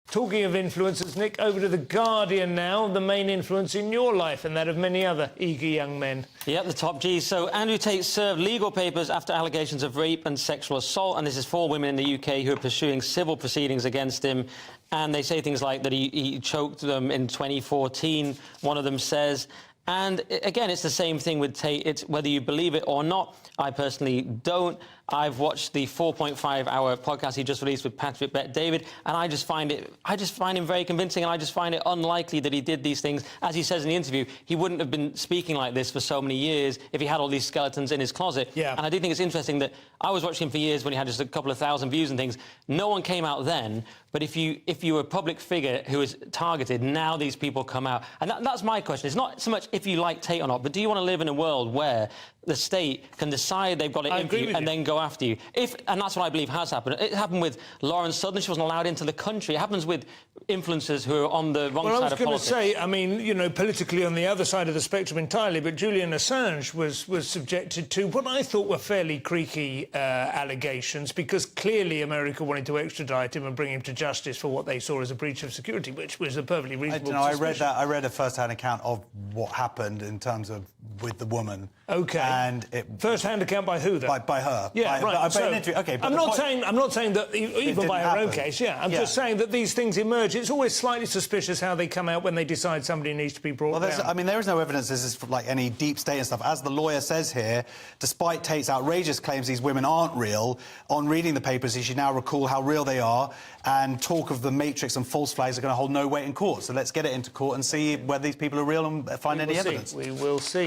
Talking of influencers, Nick, over to The Guardian now, the main influence in your life and that of many other eager young men. Yep, the top G. So Andrew Tate served legal papers after allegations of rape and sexual assault, and this is 4 women in the UK who are pursuing civil proceedings against him. And they say things like that he choked them in 2014, one of them says. And again, it's the same thing with Tate. It's whether you believe it or not. I personally don't. I've watched the 4.5-hour podcast he just released with Patrick Bet-David, and I just find him very convincing, and I just find it unlikely that he did these things. As he says in the interview, he wouldn't have been speaking like this for so many years if he had all these skeletons in his closet. Yeah. And I do think it's interesting that I was watching him for years when he had just a couple of thousand views and things. No one came out then, but if you were a public figure who was targeted, now these people come out. And that's my question. It's not so much if you like Tate or not, but do you want to live in a world where the state can decide they've got it in for you and then go after you? And that's what I believe has happened. It happened with Lauren Southern. She wasn't allowed into the country. It happens with influencers who are on the wrong side of politics. Well, I was going to say, I mean, you know, politically on the other side of the spectrum entirely, but Julian Assange was subjected to what I thought were fairly creaky allegations, because clearly America wanted to extradite him and bring him to justice for what they saw as a breach of security, which was a perfectly reasonable suspicion. I read a first-hand account of what happened in terms of with the woman. OK. And first-hand account by who, then? By her. Yeah, right. I'm not saying that even by her own case, I'm just saying that these things emerge. It's always slightly suspicious how they come out when they decide somebody needs to be brought down. I mean, there is no evidence this is like any deep state and stuff. As the lawyer says here, despite Tate's outrageous claims these women aren't real, on reading the papers he should now recall how real they are, and talk of the Matrix and false flags are going to hold no weight in court. So let's get it into court and see whether these people are real and find any evidence. We will see.